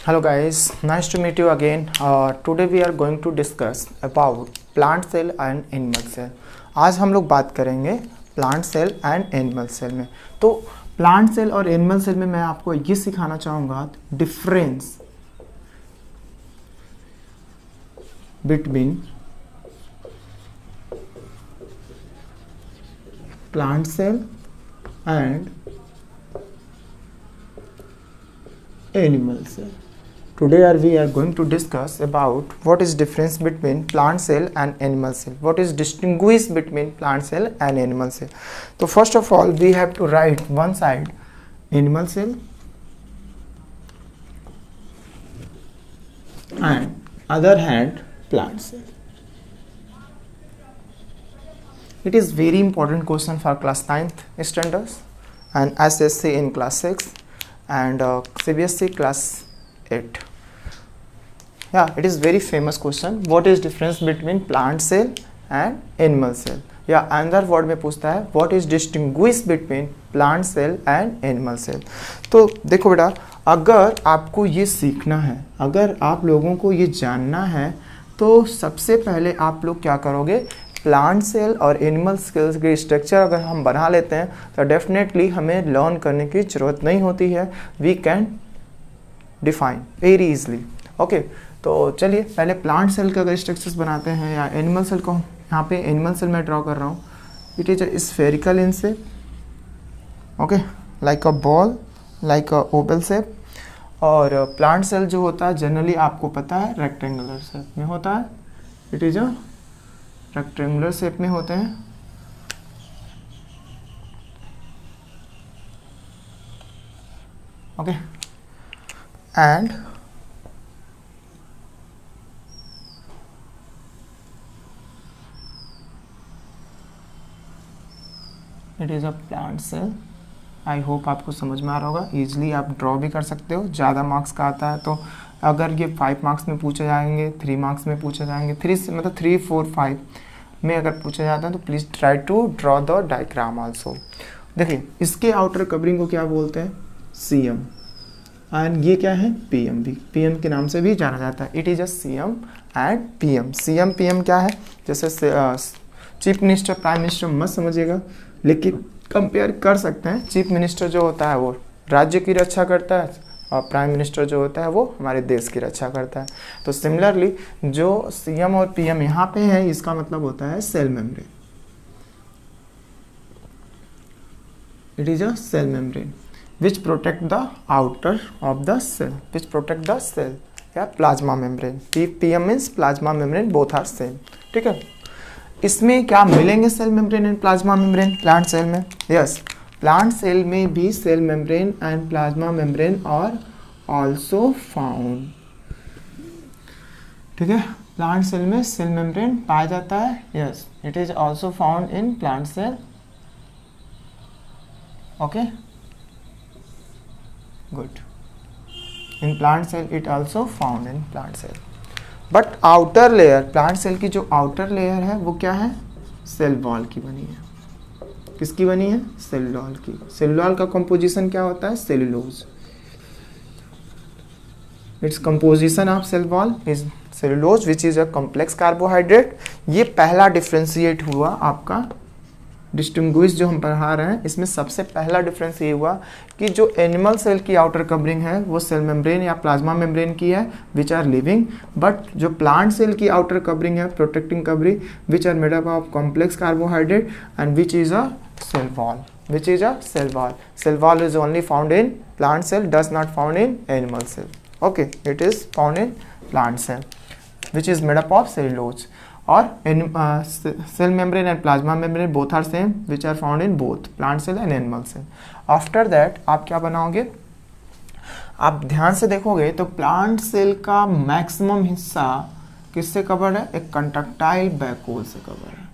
Hello guys, nice to meet you again. Today we are going to discuss about plant cell and animal cell. आज हम लोग बात करेंगे plant cell and animal cell में। तो plant cell और animal cell में मैं आपको ये सिखाना चाहूँगा difference between plant cell and animal cell. Today we are going to discuss about what is difference between plant cell and animal cell. What is distinguished between plant cell and animal cell. So first of all we have to write one side animal cell and other hand plant cell. It is very important question for class 9th standards and SSC in class 6 and CBSE class 8. Yeah, it is very famous question. What is difference between plant cell and animal cell? या अंदर word में पूछता है what is distinguish between plant cell and animal cell. तो देखो बेटा, अगर आपको ये सीखना है, अगर आप लोगों को ये जानना है, तो सबसे पहले आप लोग क्या करोगे, प्लांट सेल और एनिमल सेल्स के स्ट्रक्चर अगर हम बना लेते हैं तो डेफिनेटली हमें लर्न करने की ज़रूरत नहीं होती है. We can define very easily. Okay, तो चलिए पहले प्लांट सेल का अगर स्ट्रक्चर्स बनाते हैं या एनिमल सेल को, यहाँ पे एनिमल सेल मैं ड्रॉ कर रहा हूँ. It is spherical in shape, okay, like a ball, like a Oval shape. और प्लांट सेल जो होता है जनरली आपको पता है रेक्टेंगुलर शेप में होता है. It is a rectangular shape में होते हैं. Okay, and it is a plant cell. I hope आपको समझ में आ रहा होगा. इजीली आप ड्रॉ भी कर सकते हो. ज़्यादा मार्क्स का आता है तो अगर ये 5 मार्क्स में पूछे जाएंगे, 3 मार्क्स में पूछे जाएंगे, 3, 4, 5 में अगर पूछा जाता है तो please try to draw the diagram also. देखिए इसके आउटर कवरिंग को क्या बोलते हैं, सीएम, एंड ये क्या है, पीएम. भी पीएम के नाम से भी जाना जाता है. It is a CM and PM. CM PM क्या है, जैसे चीफ मिनिस्टर प्राइम मिनिस्टर मत समझिएगा, लेकिन कंपेयर कर सकते हैं. चीफ मिनिस्टर जो होता है वो राज्य की रक्षा करता है और प्राइम मिनिस्टर जो होता है वो हमारे देश की रक्षा करता है. तो सिमिलरली जो सीएम और पीएम यहाँ पे है, इसका मतलब होता है cell membrane. It is a cell membrane which protect the outer of the cell, which protect the cell, या plasma membrane. PM means plasma membrane, both are same. ठीक है, इसमें क्या मिलेंगे cell membrane and plasma membrane plant cell में? Yes, plant cell में भी cell membrane and plasma membrane are also found. ठीक है, प्लांट सेल में सेल मेम्ब्रेन पाया जाता है. Yes, it is also found in plant cell. Okay, good. In plant cell it also found in plant cell. But outer layer, plant cell की जो outer layer है वो क्या है, सेल वॉल की बनी है. किसकी बनी है, सेल वॉल की. सेल वॉल का कंपोजिशन क्या होता है, cellulose. Its composition of cell wall is cellulose which is a complex carbohydrate. ये पहला डिफ्रेंशिएट हुआ आपका डिस्टिंग्विश जो हम पढ़ा रहे हैं. इसमें सबसे पहला डिफरेंस ये हुआ कि जो एनिमल सेल की आउटर कवरिंग है वो सेल मेम्ब्रेन या प्लाज्मा मेम्ब्रेन की है विच आर लिविंग, बट जो प्लांट सेल की आउटर कवरिंग है, protecting covering, which are made up of complex carbohydrate and which is a cell wall, which is a cell wall. Cell wall is only found in plant cell, does not found in animal cell. Okay, it is found in plant cell, which is made up of cellulose. Or cell membrane and plasma membrane both are same, which are found in both plant cell and animal cell. After that आप क्या बनाओगे, आप ध्यान से देखोगे तो plant cell का maximum हिस्सा किससे कवर है, एक कंडक्टाइल बैकोल से कवर है.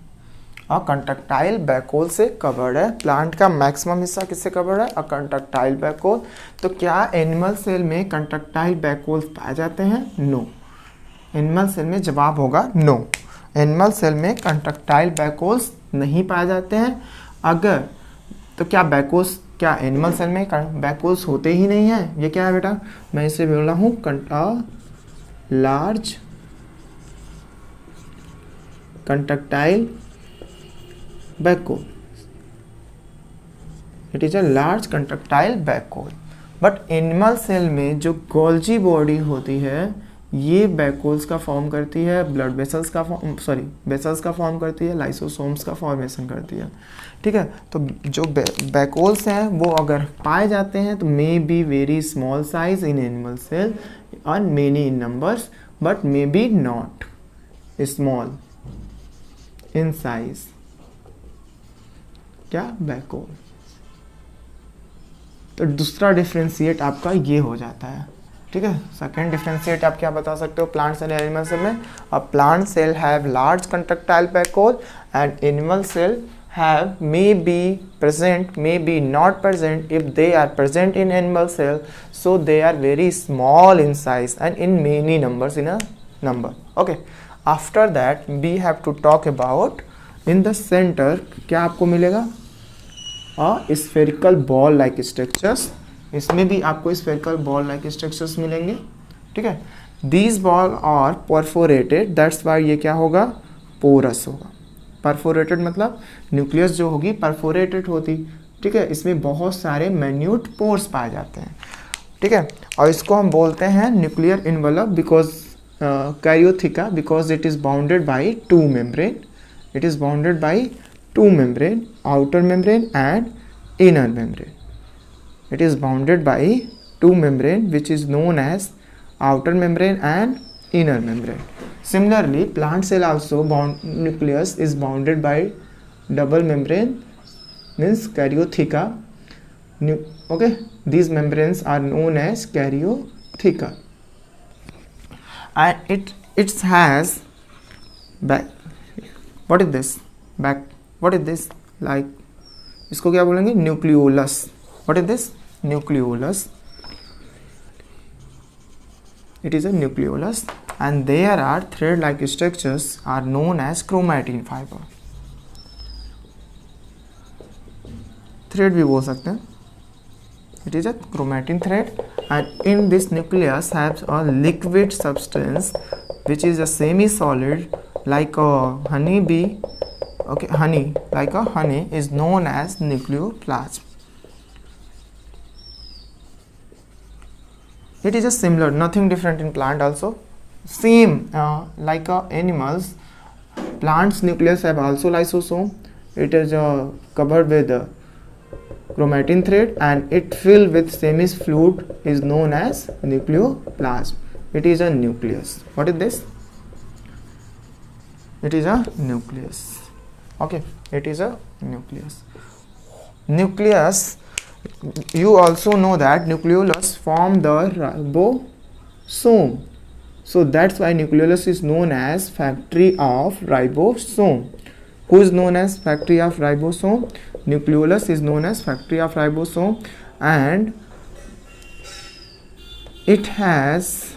और कंडक्टाइल बैकोल से कवर्ड है. प्लांट का मैक्सिमम हिस्सा किससे कवर्ड है, अ कंडक्टाइल बैकोल. तो क्या एनिमल सेल में कंडक्टाइल बैकोल पाए जाते हैं? नो. एनिमल सेल में जवाब होगा नो. एनिमल सेल में कंडक्टाइल बैकोल्स नहीं पाए जाते हैं. अगर तो क्या बैकोल्स क्या एनिमल सेल में वैक्यूल्स होते ही नहीं हैं? ये क्या है बेटा? मैं इसे बोल रहा हूँ large contractile vacuole. It is a large contractile vacuole. But animal cell में जो गोल्जी बॉडी होती है ये वैक्यूल्स का फॉर्म करती है, ब्लड वेसल्स का वेसल्स का फॉर्म करती है, लाइसोसोम्स का फॉर्मेशन करती है. ठीक है, तो जो वैक्यूल्स हैं वो अगर पाए जाते हैं तो may be very small size in animal cell और many in numbers but may be not small in size. क्या? वैक्यूल. तो दूसरा डिफ्रेंशिएट आपका ये हो जाता है. ठीक है, सेकेंड डिफ्रेंशिएट आप क्या बता सकते हो प्लांट सेल एनिमल सेल में? A plant cell have large contractile vacuole and animal cell have may be present, may be not present. If they are present in animal cell, so they are very small in size and in many numbers in a number. Okay, after that we have to talk about in the center क्या आपको मिलेगा? spherical ball like structures. इसमें भी आपको spherical ball like structures मिलेंगे. ठीक है, these ball are perforated, that's why ये क्या होगा? porous होगा. परफोरेटेड मतलब न्यूक्लियस जो होगी परफोरेटेड होती. ठीक है, इसमें बहुत सारे मैन्यूट पोर्स पाए जाते हैं. ठीक है, और इसको हम बोलते हैं nuclear envelope because karyotheca because it is bounded by two membrane. It is bounded by two membrane, outer membrane and inner membrane. It is bounded by two membrane which is known as outer membrane and inner membrane. Similarly, plant cell also nucleus is bounded by double membrane means karyotheca. Okay, these membranes are known as karyotheca. And it has back. What is this? Back. What is this? Like इसको क्या बोलेंगे? Nucleolus. What is this? Nucleolus. It is a nucleolus and there are thread-like structures are known as chromatin fiber. Thread भी बोल सकते हैं. It is a chromatin thread and in this nucleus has a liquid substance which is a semi-solid like a honey bee. Okay, honey like a honey is known as nucleoplasm. It is a similar, nothing different in plant also. Same like animals, plants nucleus have also lysosome. It is covered with chromatin thread and it filled with semis fluid is known as nucleoplasm. It is a nucleus. What is this? It is a nucleus. Okay, it is a nucleus. Nucleus. You also know that nucleolus form the ribosome. So that's why nucleolus is known as factory of ribosome. Who is known as factory of ribosome? Nucleolus is known as factory of ribosome and it has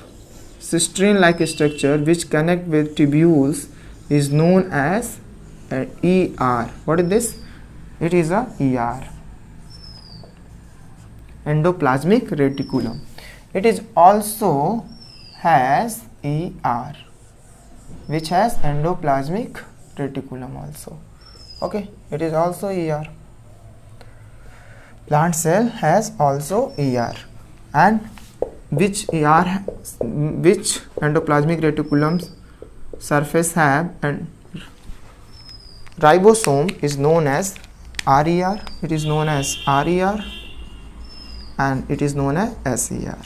cistern-like structure which connect with tubules is known as ER. What is this? It is a ER. Endoplasmic reticulum. It is also has ER which has endoplasmic reticulum also. Okay, it is also ER. Plant cell has also ER and which endoplasmic reticulum surface have and ribosome is known as RER. It is known as RER and it is known as SER.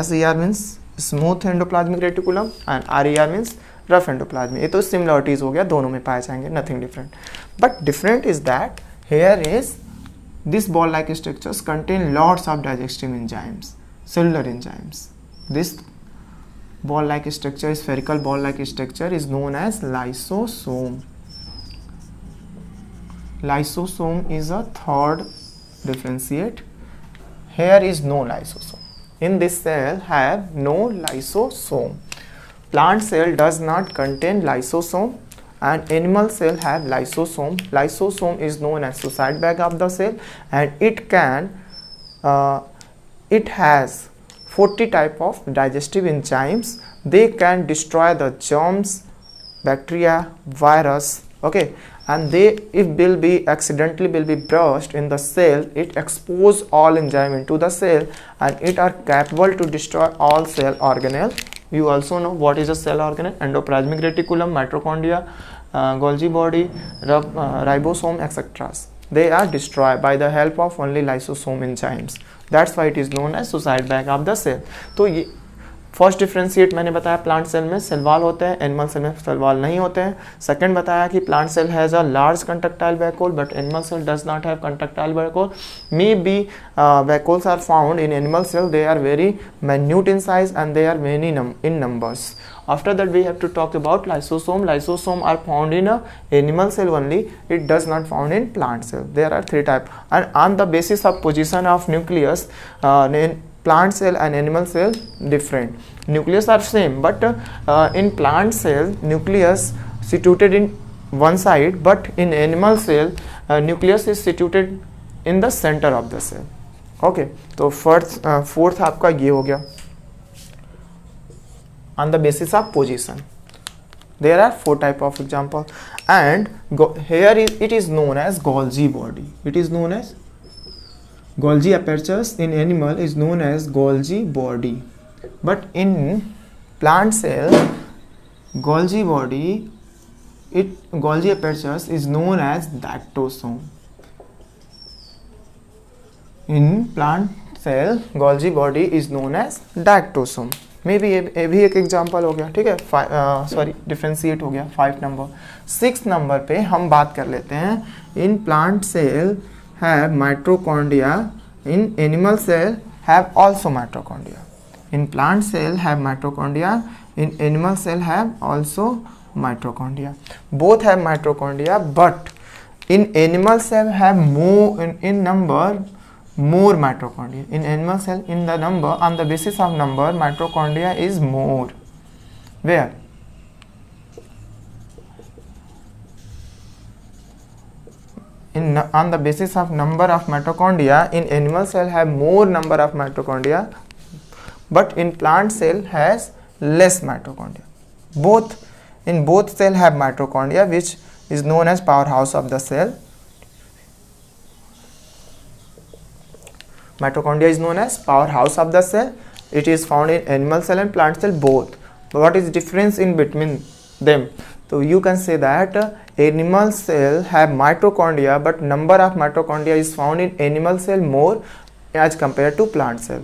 SER means smooth endoplasmic reticulum and RER means rough endoplasmic. ये तो similarities हो गया, दोनों में पाए जाएंगे, nothing different. But different is that here is this ball-like structures contain lots of digestive enzymes, cellular enzymes. This ball-like structure, spherical ball-like structure is known as lysosome. Lysosome is a third differentiate. Here is no lysosome. In this cell have no lysosome. Plant cell does not contain lysosome and animal cell have lysosome. Lysosome is known as suicide bag of the cell and it can it has 40 type of digestive enzymes. They can destroy the germs, bacteria, virus, okay, and they, if will be accidentally will be burst in the cell, it expose all enzyme into the cell and it are capable to destroy all cell organelle. You also know what is a cell organelle: endoplasmic reticulum, mitochondria, Golgi body, ribosome, etc. They are destroyed by the help of only lysosome enzymes. That's why it is known as suicide bag of the cell. तो ये first differentiate मैंने बताया, plant cell में cell wall होते हैं, animal cell में cell wall नहीं होते हैं. सेकंड बताया कि plant cell has a large contractile vacuole but animal cell does not have contractile vacuole. May be vacuoles are found in animal cell, they are very minute in size and they are many in numbers. After that we have to talk about lysosome. Lysosome are found in a animal cell only, it does not found in plant cell. There are three types, and on the basis of position of nucleus, in plant cell and animal cell different. Nucleus are same, but in plant cell nucleus situated in one side, but in animal cell nucleus is situated in the center of the cell. Okay, तो fourth आपका ये हो गया. On the basis of position, there are 4 type of example, and here it is known as Golgi body. It is known as Golgi apertures in animal is known as Golgi body, but in plant cell Golgi body, Golgi apertures is known as dactylosome. In plant cell Golgi body is known as dactylosome. May be ये भी एक example हो गया. ठीक है, sorry differentiate हो गया 5 number. 6 number पे हम बात कर लेते हैं. In plant cell have mitochondria, in animal cell have also mitochondria. In plant cell have mitochondria, in animal cell have also mitochondria. Both have mitochondria, but in animal cell have more in number more mitochondria. In animal cell, in the number, on the basis of number, mitochondria is more. Where? On the basis of number of mitochondria, in animal cell have more number of mitochondria, but in plant cell has less mitochondria. In both cell have mitochondria, which is known as powerhouse of the cell. Mitochondria is known as powerhouse of the cell. It is found in animal cell and plant cell both. What is the difference in between them? So you can say that animal cell have mitochondria, but number of mitochondria is found in animal cell more as compared to plant cell.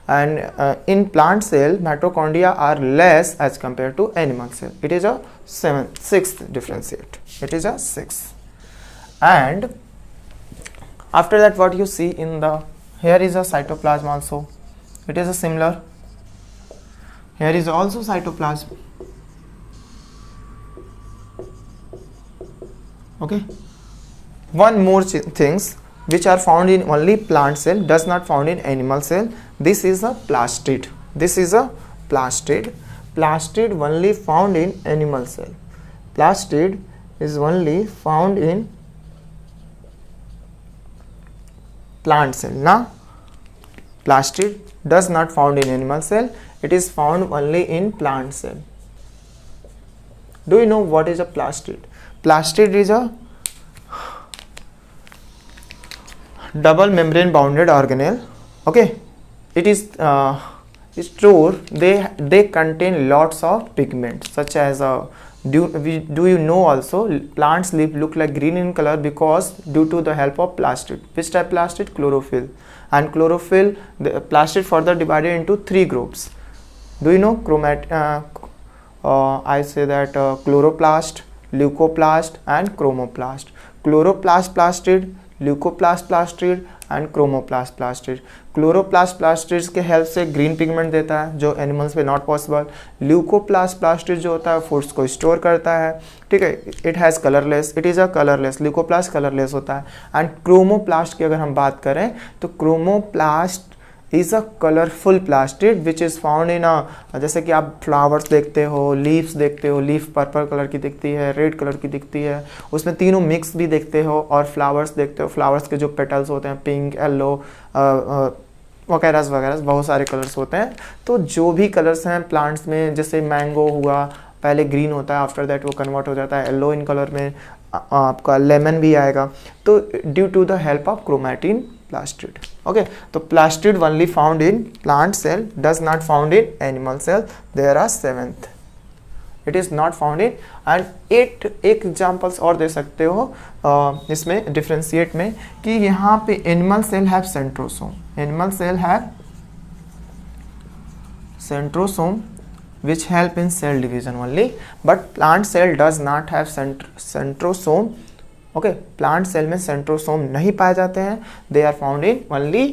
And in plant cell mitochondria are less as compared to animal cell. It is a 6th differentiate. It is a 6th. And after that, what you see in the, here is a cytoplasm also. It is a similar. Here is also cytoplasm. Okay. One more things which are found in only plant cell, does not found in animal cell. This is a plastid. Plastid only found in animal cell. Plastid is only found in plant cell. Now plastid does not found in animal cell, it is found only in plant cell. Do you know what is a plastid? Plastid is a double membrane bounded organelle. Okay, it is true, they contain lots of pigments such as do you know also plants leaf look like green in color because due to the help of plastid. Which type plastid? Chlorophyll. And chlorophyll, the plastid further divided into 3 groups. Do you know I say that chloroplast, leucoplast and chromoplast. Chloroplast plastid, leucoplast plastid and chromoplast plastid. Chloroplast plastid के help से green pigment देता है जो animals पे not possible. Leucoplast plastid जो होता है foods को स्टोर करता है. ठीक है, it has colourless, it is a colourless. Leucoplast colourless होता है. एंड क्रोमोप्लास्ट की अगर हम बात करें तो chromoplast is a colourful plastid which is found in a, जैसे कि आप फ्लावर्स देखते हो, लीव्स देखते हो, लीफ पर्पल कलर की दिखती है, रेड कलर की दिखती है, उसमें तीनों मिक्स भी देखते हो, और फ्लावर्स देखते हो, फ्लावर्स के जो पेटल्स होते हैं पिंक, येलो वगैरह वगैरह बहुत सारे कलर्स होते हैं। तो जो भी कलर्स हैं प्लांट्स में, जैसे मैंगो हुआ, पहले ग्रीन होता है, आफ्टर दैट वो कन्वर्ट हो जाता है येलो इन कलर में, आपका लेमन भी आएगा, तो due to the help of chromatin plastid. Okay, तो plastid only found in plant cell, does not found in animal cell, there are 7th, it is not found in. And 8 examples और दे सकते हो इसमें differentiate में, कि यहाँ पे animal cell have centrosome, animal cell have centrosome which help in cell division only, but plant cell does not have centrosome. Okay, plant cell में centrosome नहीं पाए जाते हैं, they are found in only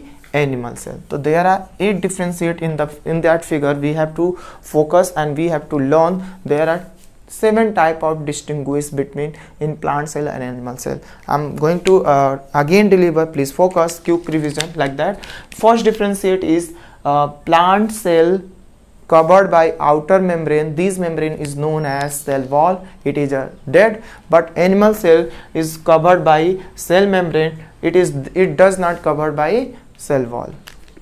animal cell. So there are 8 differentiate in that figure. We have to focus and we have to learn. There are 7 type of distinguish between in plant cell and animal cell. I'm going to again deliver. Please focus, quick revision like that. First differentiate is plant cell covered by outer membrane. This membrane is known as cell wall. It is dead. But animal cell is covered by cell membrane. It does not covered by cell wall.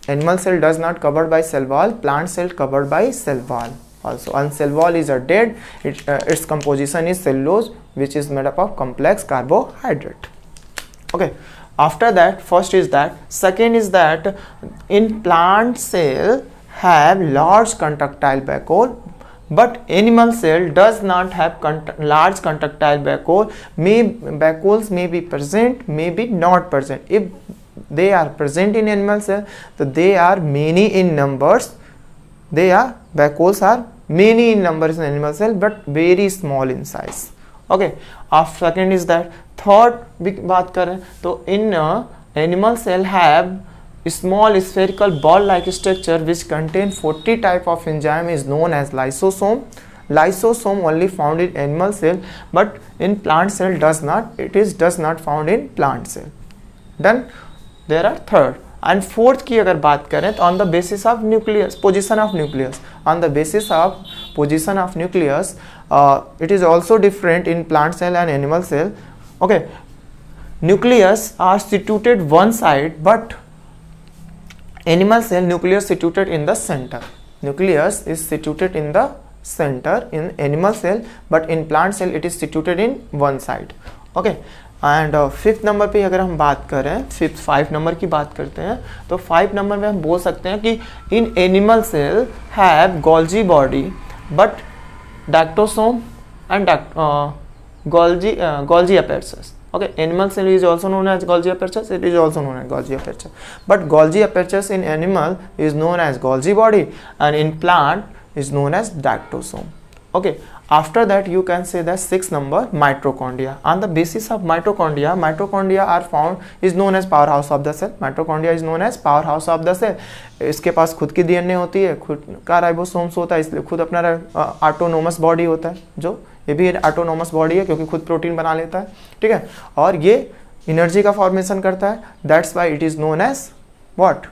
Animal cell does not covered by cell wall. Plant cell covered by cell wall also. And cell wall is dead. Its composition is cellulose, which is made up of complex carbohydrate. Okay. After that, first is that. Second is that in plant cell have large contractile vacuole, but animal cell does not have large contractile vacuole. Vacuoles may be present, may be not present. If they are present in animal cell, so they are many in numbers. Vacuoles are many in numbers in animal cell, but very small in size. Okay. After second is that. Third बात करें तो in animal cell have small spherical ball-like structure which contain 40 type of enzyme is known as lysosome. Lysosome only found in animal cell, but in plant cell does not found in plant cell. Done. There are third and fourth की अगर बात करें तो on the basis of nucleus, position of nucleus, on the basis of position of nucleus, it is also different in plant cell and animal cell. Okay, nucleus are situated one side, but animal cell nucleus situated in the center. Nucleus is situated in the center in animal cell, but in plant cell it is situated in one side. Okay, and fifth number पे अगर हम बात करें, 5 number की बात करते हैं, तो 5 नंबर में हम बोल सकते हैं कि in animal cell have Golgi body but dictyosome and Golgi apparatus. Okay, animal cell is also known as Golgi aperture. It is also known as Golgi aperture. But Golgi aperture in animal is known as Golgi body, and in plant is known as dactosome. Okay. After that, you can say that 6th number mitochondria. On the basis of mitochondria are found is known as powerhouse of the cell. Mitochondria is known as powerhouse of the cell. इसके पास खुद की DNA होती है, खुद का ribosomes होता है, इसलिए खुद अपना ऑटोनोमस बॉडी होता है, जो ये भी ऑटोनोमस बॉडी है क्योंकि खुद प्रोटीन बना लेता है. ठीक है, और ये एनर्जी का फॉर्मेशन करता है. That's why it is known as what,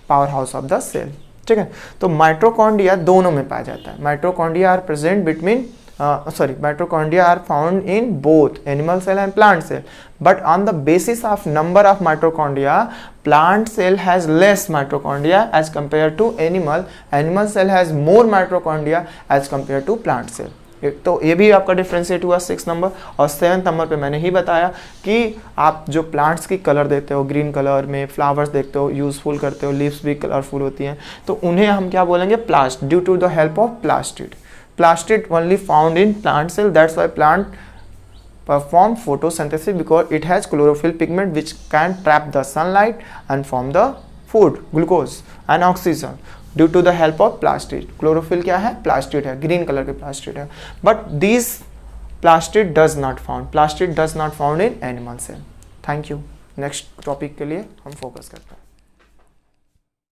power house of the cell. ठीक है, तो माइटोकॉन्ड्रिया दोनों में पाया जाता है. Mitochondria are present between mitochondria are found in both animal cell and plant cell, but on the basis of number of mitochondria, plant cell has less mitochondria as compared to animal. Animal cell has more mitochondria as compared to plant cell. तो ये भी आपका differentiate हुआ 6 number. और 7th number पे मैंने ही बताया कि आप जो प्लांट्स की कलर देते हो, ग्रीन कलर में फ्लावर्स देखते हो, यूजफुल करते हो, लीव्स भी कलरफुल होती हैं, तो उन्हें हम क्या बोलेंगे, प्लास्ट, due to the help of plastid. Plastid only found in plant cell. That's why plant perform photosynthesis, because it has chlorophyll pigment which can trap the sunlight and form the food, glucose and oxygen due to the help of plastid. Chlorophyll क्या है, plastid है, green color के plastid है. But these plastid does not found in animal cell. Thank you. Next topic के लिए हम focus करते हैं.